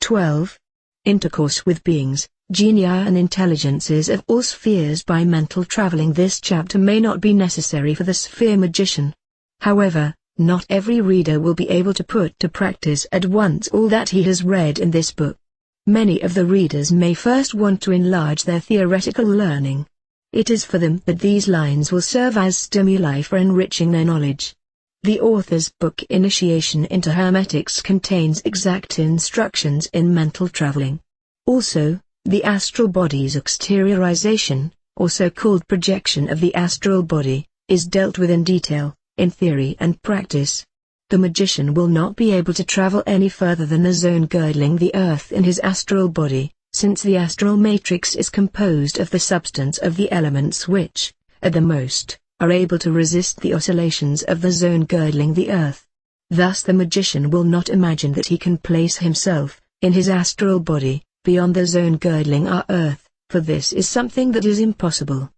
12. Intercourse with beings, genii and intelligences of all spheres by mental traveling. This chapter may not be necessary for the sphere magician. However, not every reader will be able to put to practice at once all that he has read in this book. Many of the readers may first want to enlarge their theoretical learning. It is for them that these lines will serve as stimuli for enriching their knowledge. The author's book Initiation into Hermetics contains exact instructions in mental traveling. Also, the astral body's exteriorization, also called projection of the astral body, is dealt with in detail, in theory and practice. The magician will not be able to travel any further than the zone girdling the earth in his astral body, since the astral matrix is composed of the substance of the elements which, at the most, are able to resist the oscillations of the zone girdling the earth. Thus the magician will not imagine that he can place himself, in his astral body, beyond the zone girdling our earth, for this is something that is impossible.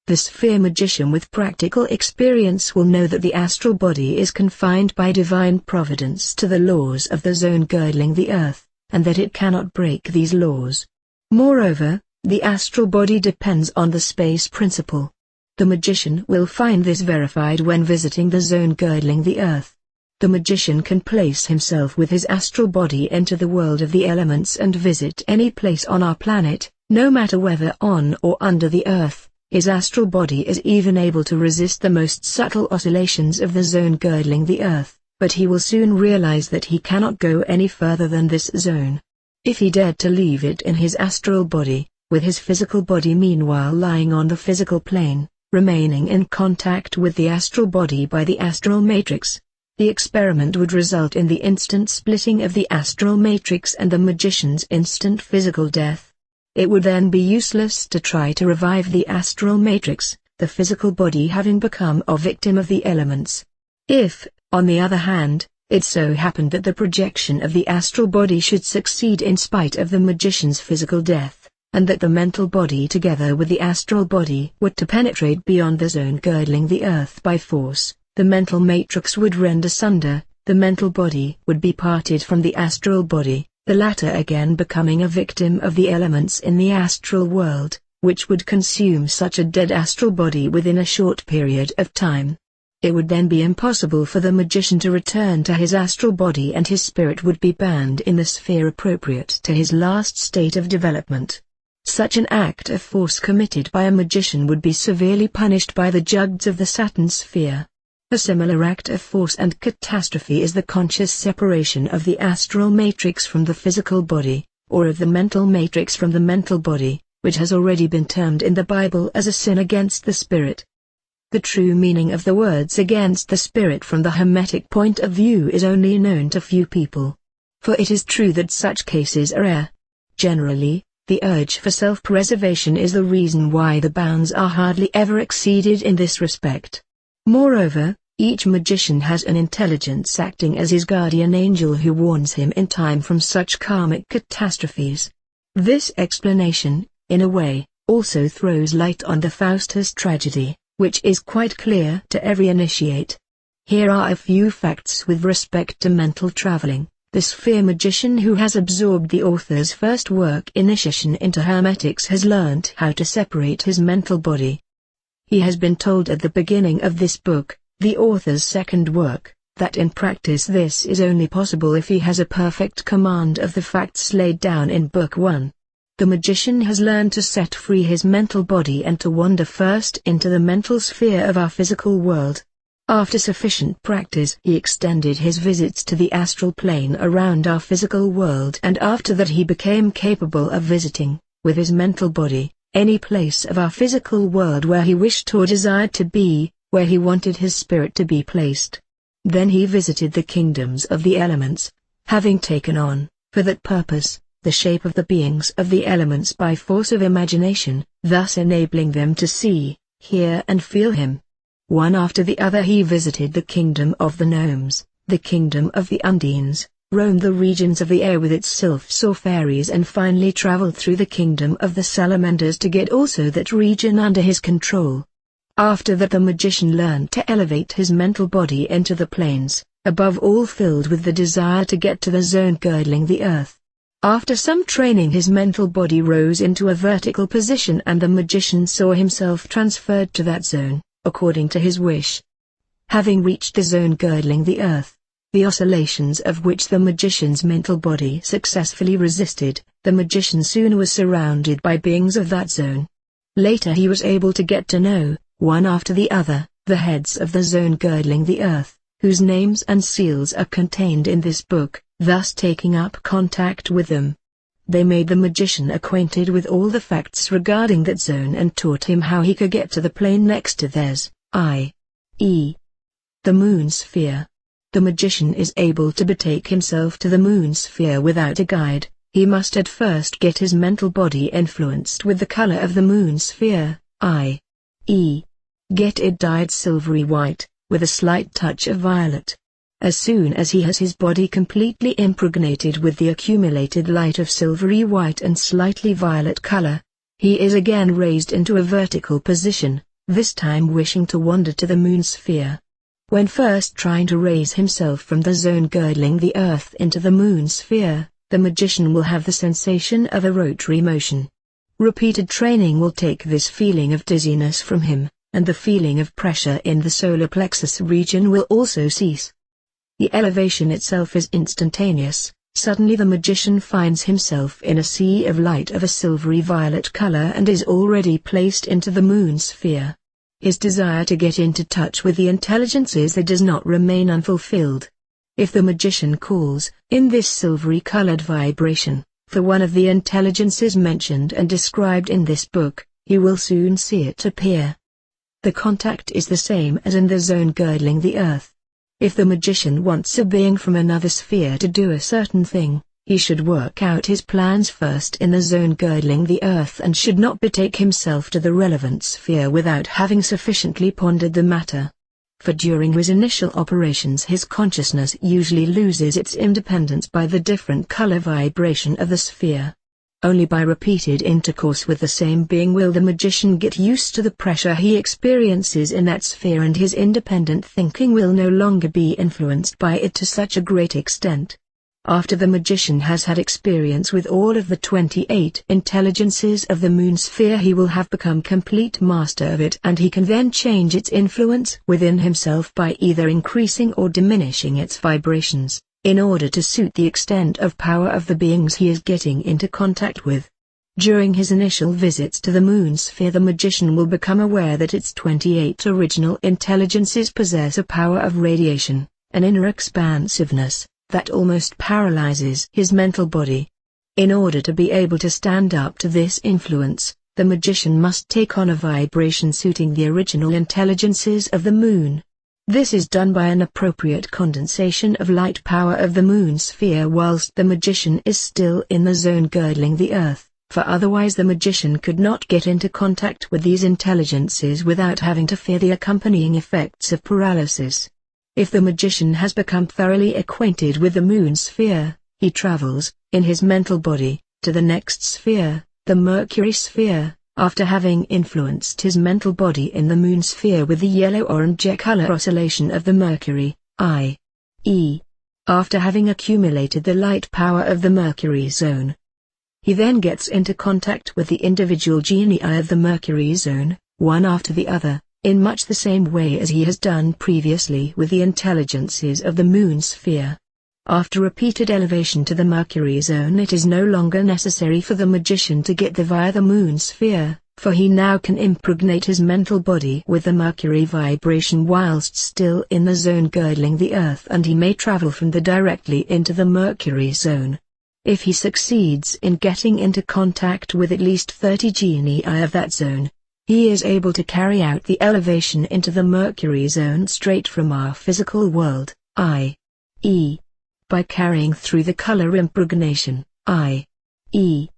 The sphere magician with practical experience will know that the astral body is confined by divine providence to the laws of the zone girdling the earth, and that it cannot break these laws. Moreover, the astral body depends on the space principle. The magician will find this verified when visiting the zone girdling the earth. The magician can place himself with his astral body into the world of the elements and visit any place on our planet, no matter whether on or under the earth. His astral body is even able to resist the most subtle oscillations of the zone girdling the earth, but he will soon realize that he cannot go any further than this zone. If he dared to leave it in his astral body, with his physical body meanwhile lying on the physical plane, remaining in contact with the astral body by the astral matrix, the experiment would result in the instant splitting of the astral matrix and the magician's instant physical death. It would then be useless to try to revive the astral matrix, the physical body having become a victim of the elements. If, on the other hand, it so happened that the projection of the astral body should succeed in spite of the magician's physical death, and that the mental body together with the astral body were to penetrate beyond the zone girdling the earth by force, the mental matrix would rend asunder, the mental body would be parted from the astral body, the latter again becoming a victim of the elements in the astral world, which would consume such a dead astral body within a short period of time. It would then be impossible for the magician to return to his astral body, and his spirit would be banned in the sphere appropriate to his last state of development. Such an act of force committed by a magician would be severely punished by the jugs of the Saturn sphere. A similar act of force and catastrophe is the conscious separation of the astral matrix from the physical body, or of the mental matrix from the mental body, which has already been termed in the Bible as a sin against the spirit. The true meaning of the words against the spirit from the Hermetic point of view is only known to few people. For it is true that such cases are rare. Generally, the urge for self-preservation is the reason why the bounds are hardly ever exceeded in this respect. Moreover, each magician has an intelligence acting as his guardian angel who warns him in time from such karmic catastrophes. This explanation, in a way, also throws light on the Faustus tragedy, which is quite clear to every initiate. Here are a few facts with respect to mental traveling. The sphere magician who has absorbed the author's first work Initiation into Hermetics has learnt how to separate his mental body. He has been told at the beginning of this book, the author's second work, that in practice this is only possible if he has a perfect command of the facts laid down in Book 1. The magician has learned to set free his mental body and to wander first into the mental sphere of our physical world. After sufficient practice he extended his visits to the astral plane around our physical world, and after that he became capable of visiting, with his mental body, any place of our physical world where he wished or desired to be, where he wanted his spirit to be placed. Then he visited the kingdoms of the elements, having taken on, for that purpose, the shape of the beings of the elements by force of imagination, thus enabling them to see, hear and feel him. One after the other he visited the kingdom of the gnomes, the kingdom of the undines, roamed the regions of the air with its sylphs or fairies, and finally traveled through the kingdom of the salamanders to get also that region under his control. After that the magician learned to elevate his mental body into the planes, above all filled with the desire to get to the zone girdling the earth. After some training, his mental body rose into a vertical position and the magician saw himself transferred to that zone, according to his wish. Having reached the zone girdling the earth, the oscillations of which the magician's mental body successfully resisted, the magician soon was surrounded by beings of that zone. Later he was able to get to know, one after the other, the heads of the zone girdling the earth, whose names and seals are contained in this book, thus taking up contact with them. They made the magician acquainted with all the facts regarding that zone and taught him how he could get to the plane next to theirs, i.e. the moon sphere. The magician is able to betake himself to the moon sphere without a guide. He must at first get his mental body influenced with the color of the moon sphere, i.e. get it dyed silvery white, with a slight touch of violet. As soon as he has his body completely impregnated with the accumulated light of silvery white and slightly violet color, he is again raised into a vertical position, this time wishing to wander to the moon sphere. When first trying to raise himself from the zone girdling the earth into the moon sphere, the magician will have the sensation of a rotary motion. Repeated training will take this feeling of dizziness from him, and the feeling of pressure in the solar plexus region will also cease. The elevation itself is instantaneous. Suddenly the magician finds himself in a sea of light of a silvery violet color and is already placed into the moon sphere. His desire to get into touch with the intelligences that does not remain unfulfilled. If the magician calls, in this silvery colored vibration, for one of the intelligences mentioned and described in this book, he will soon see it appear. The contact is the same as in the zone girdling the earth. If the magician wants a being from another sphere to do a certain thing, he should work out his plans first in the zone girdling the earth and should not betake himself to the relevant sphere without having sufficiently pondered the matter. For during his initial operations his consciousness usually loses its independence by the different color vibration of the sphere. Only by repeated intercourse with the same being will the magician get used to the pressure he experiences in that sphere, and his independent thinking will no longer be influenced by it to such a great extent. After the magician has had experience with all of the 28 intelligences of the moon sphere, he will have become complete master of it, and he can then change its influence within himself by either increasing or diminishing its vibrations, in order to suit the extent of power of the beings he is getting into contact with. During his initial visits to the moon sphere, the magician will become aware that its 28 original intelligences possess a power of radiation, an inner expansiveness, that almost paralyzes his mental body. In order to be able to stand up to this influence, the magician must take on a vibration suiting the original intelligences of the moon. This is done by an appropriate condensation of light power of the moon sphere whilst the magician is still in the zone girdling the earth, for otherwise the magician could not get into contact with these intelligences without having to fear the accompanying effects of paralysis. If the magician has become thoroughly acquainted with the moon sphere, he travels, in his mental body, to the next sphere, the Mercury sphere. After having influenced his mental body in the moon sphere with the yellow-orange color oscillation of the Mercury, i.e. after having accumulated the light power of the Mercury zone, he then gets into contact with the individual genii of the Mercury zone, one after the other, in much the same way as he has done previously with the intelligences of the moon sphere. After repeated elevation to the Mercury zone, it is no longer necessary for the magician to get there via the moon sphere, for he now can impregnate his mental body with the Mercury vibration whilst still in the zone girdling the earth, and he may travel from there directly into the Mercury zone. If he succeeds in getting into contact with at least 30 genii of that zone, he is able to carry out the elevation into the Mercury zone straight from our physical world, i.e. by carrying through the color impregnation, i.e.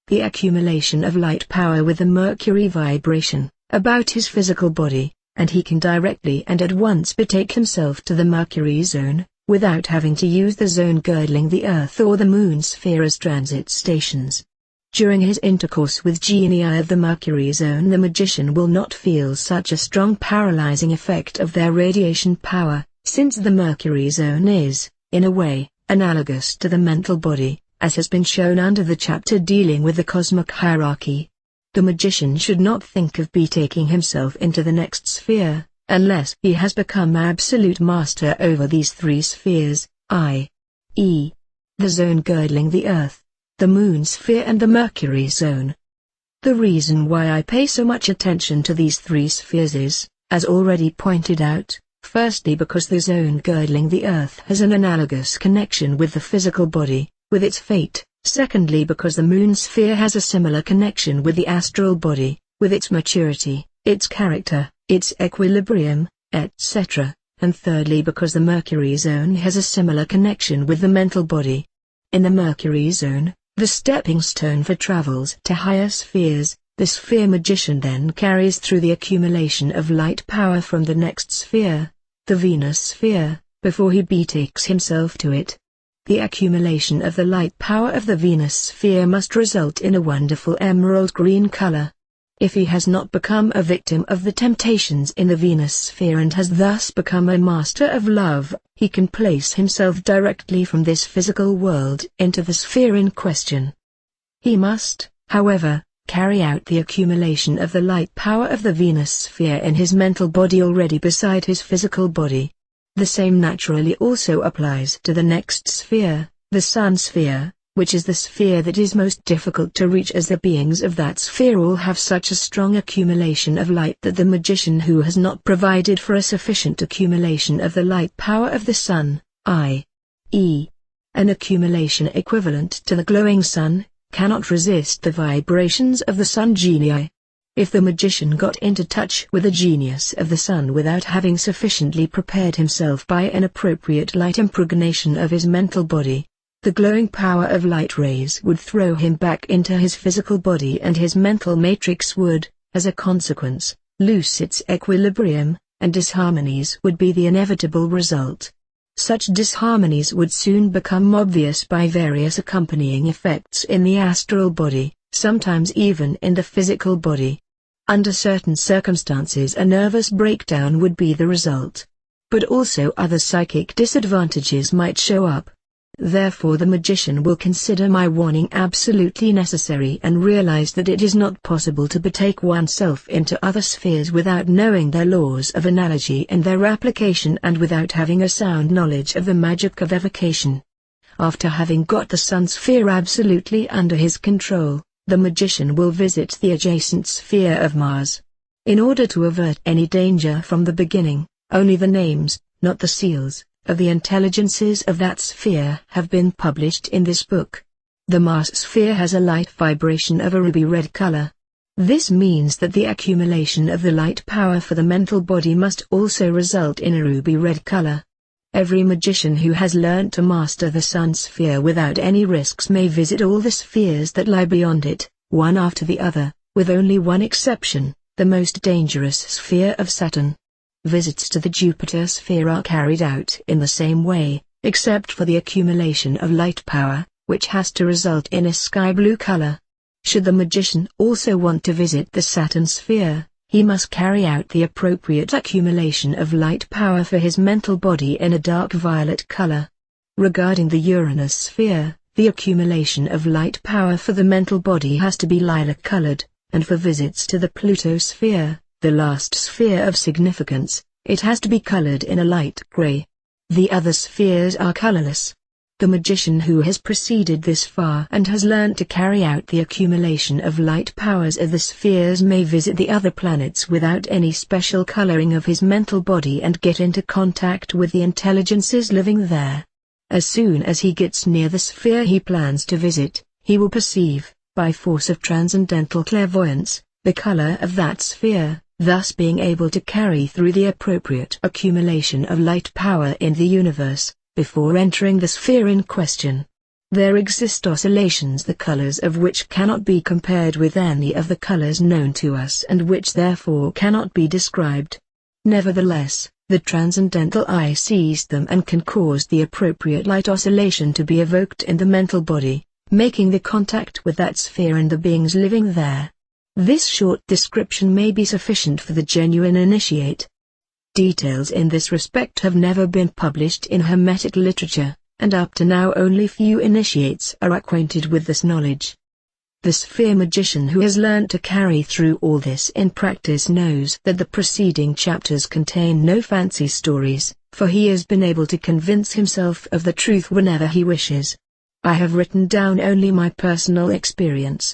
the accumulation of light power with the Mercury vibration, about his physical body, and he can directly and at once betake himself to the Mercury zone, without having to use the zone girdling the earth or the moon sphere as transit stations. During his intercourse with genii of the Mercury zone, the magician will not feel such a strong paralyzing effect of their radiation power, since the Mercury zone is, in a way, analogous to the mental body, as has been shown under the chapter dealing with the cosmic hierarchy. The magician should not think of betaking himself into the next sphere, unless he has become absolute master over these three spheres, i.e. the zone girdling the Earth, the Moon sphere and the Mercury zone. The reason why I pay so much attention to these three spheres is, as already pointed out, firstly because the zone girdling the Earth has an analogous connection with the physical body, with its fate, secondly because the Moon sphere has a similar connection with the astral body, with its maturity, its character, its equilibrium, etc., and thirdly because the Mercury zone has a similar connection with the mental body. In the Mercury zone, the stepping stone for travels to higher spheres, the sphere magician then carries through the accumulation of light power from the next sphere, the Venus sphere, before he betakes himself to it. The accumulation of the light power of the Venus sphere must result in a wonderful emerald green color. If he has not become a victim of the temptations in the Venus sphere and has thus become a master of love, he can place himself directly from this physical world into the sphere in question. He must, however, carry out the accumulation of the light power of the Venus sphere in his mental body already beside his physical body. The same naturally also applies to the next sphere, the Sun sphere, which is the sphere that is most difficult to reach, as the beings of that sphere all have such a strong accumulation of light that the magician who has not provided for a sufficient accumulation of the light power of the Sun, i.e. an accumulation equivalent to the glowing Sun, cannot resist the vibrations of the Sun Genii. If the magician got into touch with the genius of the Sun without having sufficiently prepared himself by an appropriate light impregnation of his mental body, the glowing power of light rays would throw him back into his physical body and his mental matrix would, as a consequence, lose its equilibrium, and disharmonies would be the inevitable result. Such disharmonies would soon become obvious by various accompanying effects in the astral body, sometimes even in the physical body. Under certain circumstances a nervous breakdown would be the result. But also other psychic disadvantages might show up. Therefore the magician will consider my warning absolutely necessary and realize that it is not possible to betake oneself into other spheres without knowing their laws of analogy and their application, and without having a sound knowledge of the magic of evocation. After having got the Sun sphere absolutely under his control, the magician will visit the adjacent sphere of Mars. In order to avert any danger from the beginning, only the names, not the seals, of the intelligences of that sphere have been published in this book. The Mars sphere has a light vibration of a ruby red color. This means that the accumulation of the light power for the mental body must also result in a ruby red color. Every magician who has learnt to master the Sun sphere without any risks may visit all the spheres that lie beyond it, one after the other, with only one exception, the most dangerous sphere of Saturn. Visits to the Jupiter sphere are carried out in the same way, except for the accumulation of light power, which has to result in a sky blue color. Should the magician also want to visit the Saturn sphere, he must carry out the appropriate accumulation of light power for his mental body in a dark violet color. Regarding the Uranus sphere, the accumulation of light power for the mental body has to be lilac colored, and for visits to the Pluto sphere, the last sphere of significance, it has to be colored in a light gray. The other spheres are colorless. The magician who has proceeded this far and has learned to carry out the accumulation of light powers of the spheres may visit the other planets without any special coloring of his mental body and get into contact with the intelligences living there. As soon as he gets near the sphere he plans to visit, he will perceive, by force of transcendental clairvoyance, the color of that sphere, thus being able to carry through the appropriate accumulation of light power in the universe, before entering the sphere in question. There exist oscillations the colors of which cannot be compared with any of the colors known to us and which therefore cannot be described. Nevertheless, the transcendental eye sees them and can cause the appropriate light oscillation to be evoked in the mental body, making the contact with that sphere and the beings living there. This short description may be sufficient for the genuine initiate. Details in this respect have never been published in Hermetic literature, and up to now only few initiates are acquainted with this knowledge. The sphere magician who has learnt to carry through all this in practice knows that the preceding chapters contain no fancy stories, for he has been able to convince himself of the truth whenever he wishes. I have written down only my personal experience,